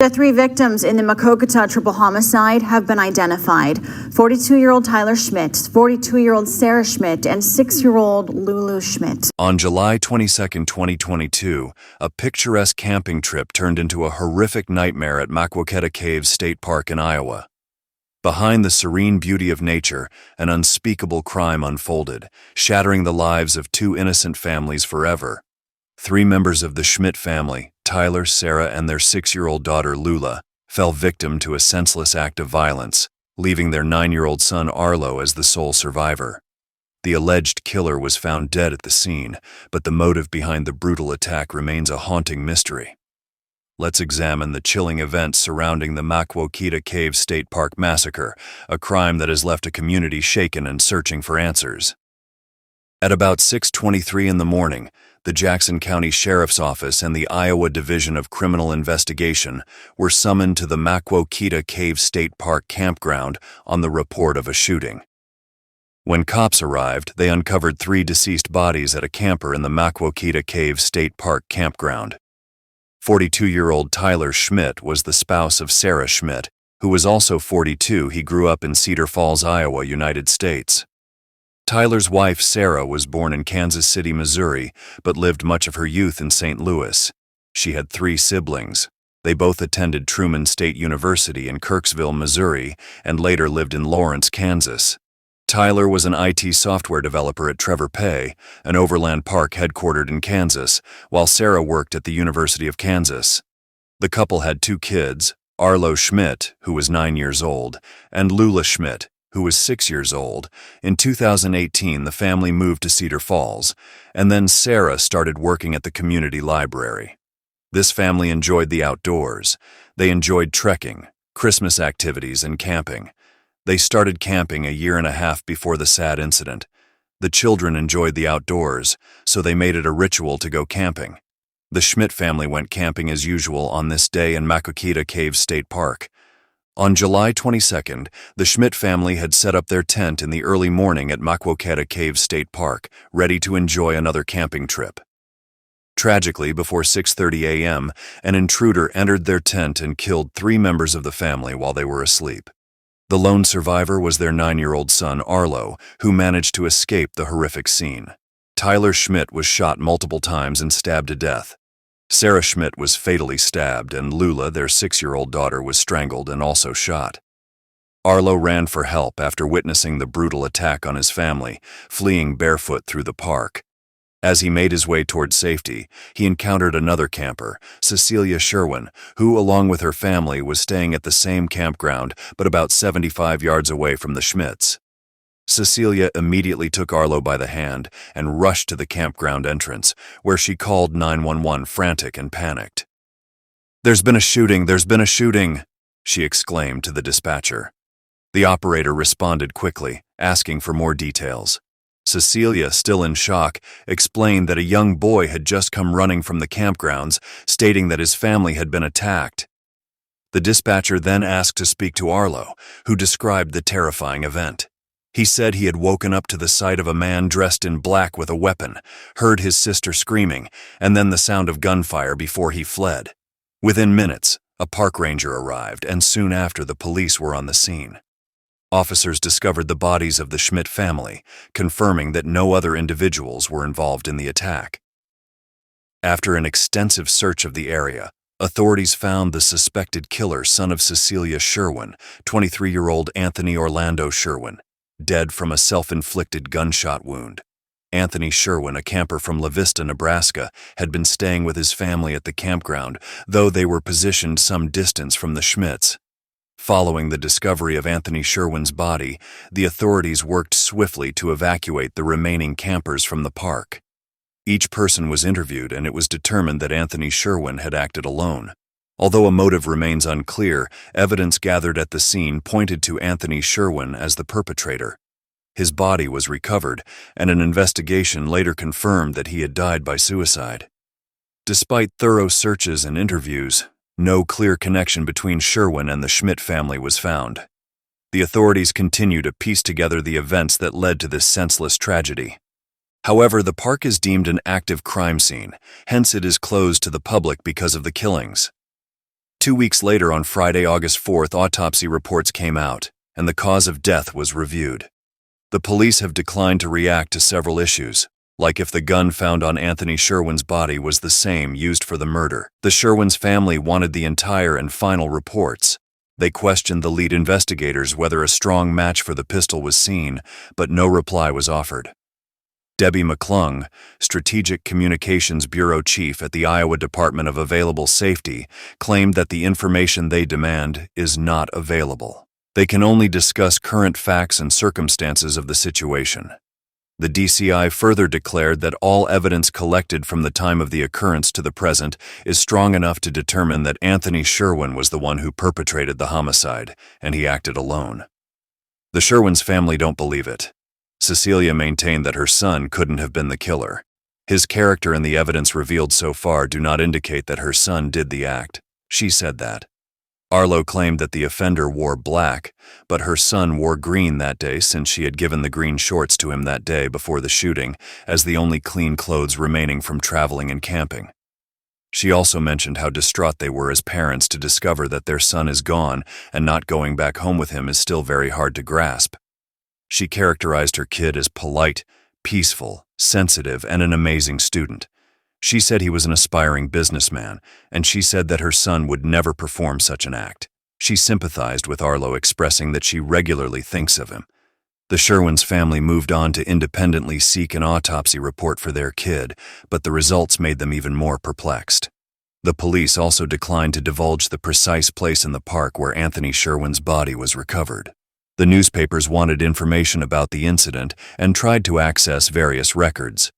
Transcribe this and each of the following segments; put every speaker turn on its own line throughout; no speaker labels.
The three victims in the Maquoketa triple homicide have been identified. 42-year-old Tyler Schmidt, 42-year-old Sarah Schmidt, and 6-year-old Lulu Schmidt.
On July 22, 2022, a picturesque camping trip turned into a horrific nightmare at Maquoketa Caves State Park in Iowa. Behind the serene beauty of nature, an unspeakable crime unfolded, shattering the lives of two innocent families forever. Three members of the Schmidt family, Tyler, Sarah, and their 6-year-old daughter Lula, fell victim to a senseless act of violence, leaving their 9-year-old son Arlo as the sole survivor. The alleged killer was found dead at the scene, but the motive behind the brutal attack remains a haunting mystery. Let's examine the chilling events surrounding the Maquoketa Caves State Park massacre, a crime that has left a community shaken and searching for answers. At about 6:23 in the morning, the Jackson County Sheriff's Office and the Iowa Division of Criminal Investigation were summoned to the Maquoketa Caves State Park campground on the report of a shooting. When cops arrived, they uncovered 3 deceased bodies at a camper in the Maquoketa Caves State Park campground. 42-year-old Tyler Schmidt was the spouse of Sarah Schmidt, who was also 42. He grew up in Cedar Falls, Iowa, United States. Tyler's wife, Sarah, was born in Kansas City, Missouri, but lived much of her youth in St. Louis. She had 3 siblings. They both attended Truman State University in Kirksville, Missouri, and later lived in Lawrence, Kansas. Tyler was an IT software developer at Trevor Pay, an overland park headquartered in Kansas, while Sarah worked at the University of Kansas. The couple had 2 kids, Arlo Schmidt, who was 9 years old, and Lula Schmidt, who was 6 years old. In 2018, the family moved to Cedar Falls, and then Sarah started working at the community library. This family enjoyed the outdoors. They enjoyed trekking, Christmas activities, and camping. They started camping a year and a half before the sad incident. The children enjoyed the outdoors, so they made it a ritual to go camping. The Schmidt family went camping as usual on this day in Maquoketa Caves State Park. On July 22nd, the Schmidt family had set up their tent in the early morning at Maquoketa Caves State Park, ready to enjoy another camping trip. Tragically, before 6:30 a.m., an intruder entered their tent and killed 3 members of the family while they were asleep. The lone survivor was their 9-year-old son, Arlo, who managed to escape the horrific scene. Tyler Schmidt was shot multiple times and stabbed to death. Sarah Schmidt was fatally stabbed, and Lula, their 6-year-old daughter, was strangled and also shot. Arlo ran for help after witnessing the brutal attack on his family, fleeing barefoot through the park. As he made his way toward safety, he encountered another camper, Cecilia Sherwin, who, along with her family, was staying at the same campground but about 75 yards away from the Schmidts. Cecilia immediately took Arlo by the hand and rushed to the campground entrance, where she called 911, frantic and panicked. "There's been a shooting, there's been a shooting," she exclaimed to the dispatcher. The operator responded quickly, asking for more details. Cecilia, still in shock, explained that a young boy had just come running from the campgrounds, stating that his family had been attacked. The dispatcher then asked to speak to Arlo, who described the terrifying event. He said he had woken up to the sight of a man dressed in black with a weapon, heard his sister screaming, and then the sound of gunfire before he fled. Within minutes, a park ranger arrived, and soon after the police were on the scene. Officers discovered the bodies of the Schmidt family, confirming that no other individuals were involved in the attack. After an extensive search of the area, authorities found the suspected killer, son of Cecilia Sherwin, 23-year-old Anthony Orlando Sherwin, dead from a self-inflicted gunshot wound. Anthony Sherwin, a camper from La Vista, Nebraska, had been staying with his family at the campground, though they were positioned some distance from the Schmidts. Following the discovery of Anthony Sherwin's body, the authorities worked swiftly to evacuate the remaining campers from the park. Each person was interviewed, and it was determined that Anthony Sherwin had acted alone. Although a motive remains unclear, evidence gathered at the scene pointed to Anthony Sherwin as the perpetrator. His body was recovered, and an investigation later confirmed that he had died by suicide. Despite thorough searches and interviews, no clear connection between Sherwin and the Schmidt family was found. The authorities continue to piece together the events that led to this senseless tragedy. However, the park is deemed an active crime scene, hence it is closed to the public because of the killings. 2 weeks later, on Friday, August 4th, autopsy reports came out, and the cause of death was reviewed. The police have declined to react to several issues, like if the gun found on Anthony Sherwin's body was the same used for the murder. The Sherwin's family wanted the entire and final reports. They questioned the lead investigators whether a strong match for the pistol was seen, but no reply was offered. Debbie McClung, Strategic Communications Bureau Chief at the Iowa Department of Available Safety, claimed that the information they demand is not available. They can only discuss current facts and circumstances of the situation. The DCI further declared that all evidence collected from the time of the occurrence to the present is strong enough to determine that Anthony Sherwin was the one who perpetrated the homicide, and he acted alone. The Sherwin's family don't believe it. Cecilia maintained that her son couldn't have been the killer. His character and the evidence revealed so far do not indicate that her son did the act. She said that. Arlo claimed that the offender wore black, but her son wore green that day since she had given the green shorts to him that day before the shooting as the only clean clothes remaining from traveling and camping. She also mentioned how distraught they were as parents to discover that their son is gone and not going back home with him is still very hard to grasp. She characterized her kid as polite, peaceful, sensitive, and an amazing student. She said he was an aspiring businessman, and she said that her son would never perform such an act. She sympathized with Arlo, expressing that she regularly thinks of him. The Sherwin's family moved on to independently seek an autopsy report for their kid, but the results made them even more perplexed. The police also declined to divulge the precise place in the park where Anthony Sherwin's body was recovered. The newspapers wanted information about the incident and tried to access various records.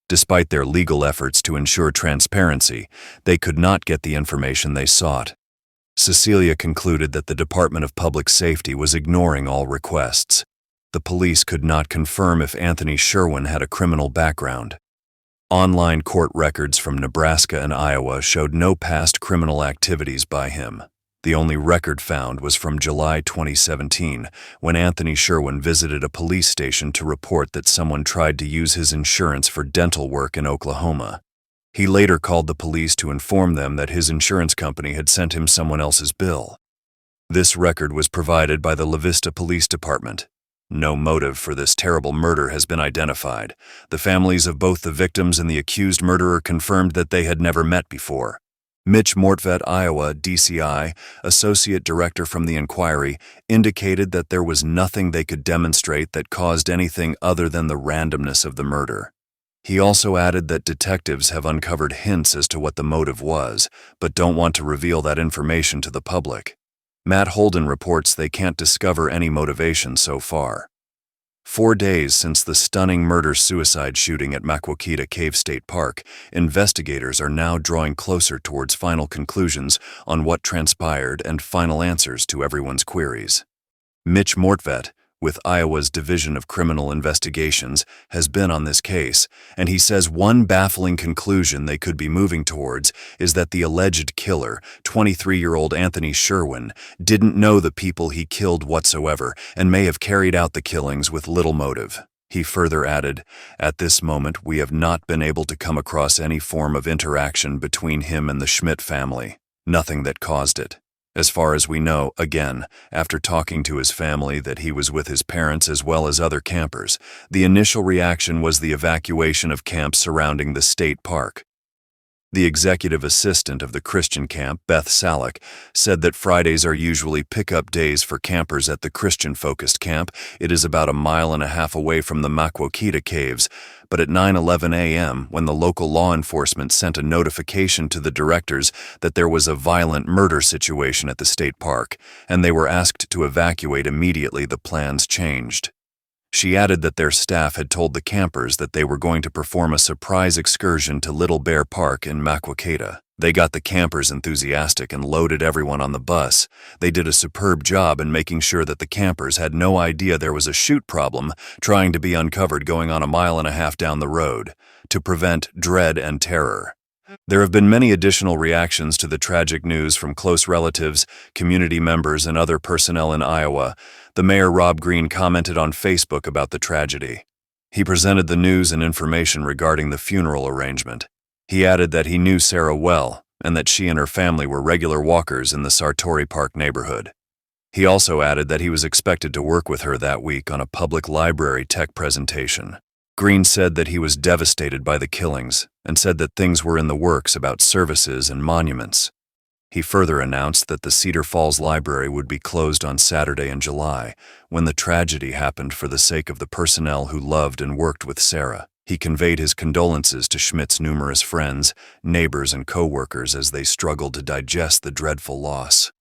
Despite their legal efforts to ensure transparency, they could not get the information they sought. Cecilia concluded that the Department of Public Safety was ignoring all requests. The police could not confirm if Anthony Sherwin had a criminal background. Online court records from Nebraska and Iowa showed no past criminal activities by him. The only record found was from July 2017, when Anthony Sherwin visited a police station to report that someone tried to use his insurance for dental work in Oklahoma. He later called the police to inform them that his insurance company had sent him someone else's bill. This record was provided by the La Vista Police Department. No motive for this terrible murder has been identified. The families of both the victims and the accused murderer confirmed that they had never met before. Mitch Mortvedt, Iowa, DCI, Associate Director from the inquiry, indicated that there was nothing they could demonstrate that caused anything other than the randomness of the murder. He also added that detectives have uncovered hints as to what the motive was, but don't want to reveal that information to the public. Matt Holden reports they can't discover any motivation so far. 4 days since the stunning murder-suicide shooting at Maquoketa Cave State Park, investigators are now drawing closer towards final conclusions on what transpired and final answers to everyone's queries. Mitch Mortvedt, with Iowa's Division of Criminal Investigations, has been on this case, and he says one baffling conclusion they could be moving towards is that the alleged killer, 23-year-old Anthony Sherwin, didn't know the people he killed whatsoever and may have carried out the killings with little motive. He further added, "At this moment, we have not been able to come across any form of interaction between him and the Schmidt family, nothing that caused it. As far as we know, again, after talking to his family that he was with his parents as well as other campers, the initial reaction was the evacuation of camps surrounding the state park. The executive assistant of the Christian camp, Beth Salek, said that Fridays are usually pickup days for campers at the Christian-focused camp. It is about 1.5 miles away from the Maquoketa Caves, but at 9:11 a.m., when the local law enforcement sent a notification to the directors that there was a violent murder situation at the state park, and they were asked to evacuate immediately, the plans changed. She added that their staff had told the campers that they were going to perform a surprise excursion to Little Bear Park in Maquoketa. They got the campers enthusiastic and loaded everyone on the bus. They did a superb job in making sure that the campers had no idea there was a chute problem trying to be uncovered going on 1.5 miles down the road, to prevent dread and terror. There have been many additional reactions to the tragic news from close relatives, community members, and other personnel in Iowa. The mayor, Rob Green, commented on Facebook about the tragedy. He presented the news and information regarding the funeral arrangement. He added that he knew Sarah well, and that she and her family were regular walkers in the Sartori Park neighborhood. He also added that he was expected to work with her that week on a public library tech presentation. Green said that he was devastated by the killings and said that things were in the works about services and monuments. He further announced that the Cedar Falls Library would be closed on Saturday in July, when the tragedy happened, for the sake of the personnel who loved and worked with Sarah. He conveyed his condolences to Schmidt's numerous friends, neighbors, and co-workers as they struggled to digest the dreadful loss.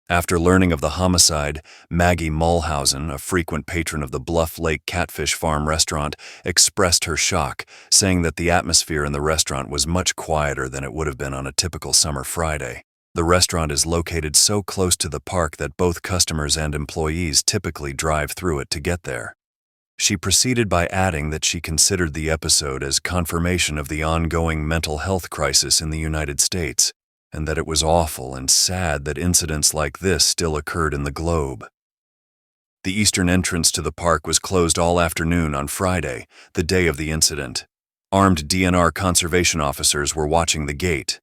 After learning of the homicide, Maggie Mulhausen, a frequent patron of the Bluff Lake Catfish Farm restaurant, expressed her shock, saying that the atmosphere in the restaurant was much quieter than it would have been on a typical summer Friday. The restaurant is located so close to the park that both customers and employees typically drive through it to get there. She proceeded by adding that she considered the episode as confirmation of the ongoing mental health crisis in the United States, and that it was awful and sad that incidents like this still occurred in the globe. The eastern entrance to the park was closed all afternoon on Friday, the day of the incident. Armed DNR conservation officers were watching the gate.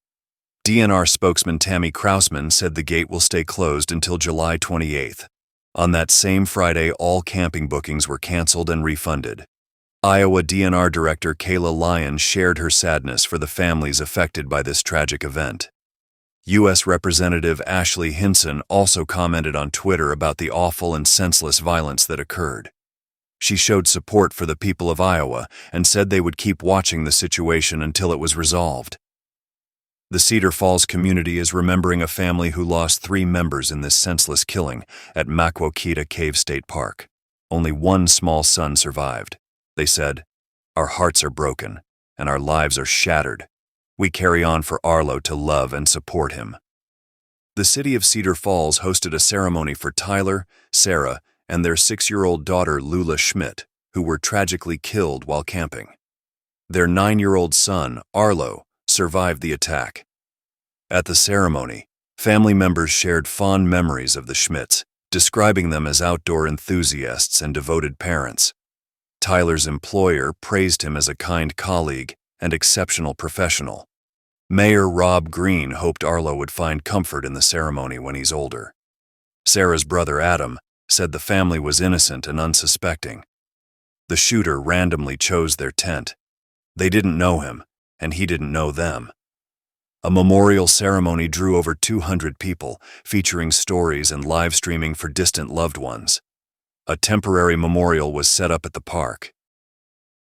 DNR spokesman Tammy Krausman said the gate will stay closed until July 28th. On that same Friday, all camping bookings were canceled and refunded. Iowa DNR Director Kayla Lyon shared her sadness for the families affected by this tragic event. U.S. Representative Ashley Hinson also commented on Twitter about the awful and senseless violence that occurred. She showed support for the people of Iowa and said they would keep watching the situation until it was resolved. The Cedar Falls community is remembering a family who lost 3 members in this senseless killing at Maquoketa Cave State Park. Only one small son survived. They said, "Our hearts are broken, and our lives are shattered. We carry on for Arlo to love and support him." The city of Cedar Falls hosted a ceremony for Tyler, Sarah, and their 6-year-old daughter Lula Schmidt, who were tragically killed while camping. Their 9-year-old son, Arlo, survived the attack. At the ceremony, family members shared fond memories of the Schmidts, describing them as outdoor enthusiasts and devoted parents. Tyler's employer praised him as a kind colleague and exceptional professional. Mayor Rob Green hoped Arlo would find comfort in the ceremony when he's older. Sarah's brother Adam said the family was innocent and unsuspecting. The shooter randomly chose their tent. They didn't know him, and he didn't know them. A memorial ceremony drew over 200 people, featuring stories and live streaming for distant loved ones. A temporary memorial was set up at the park.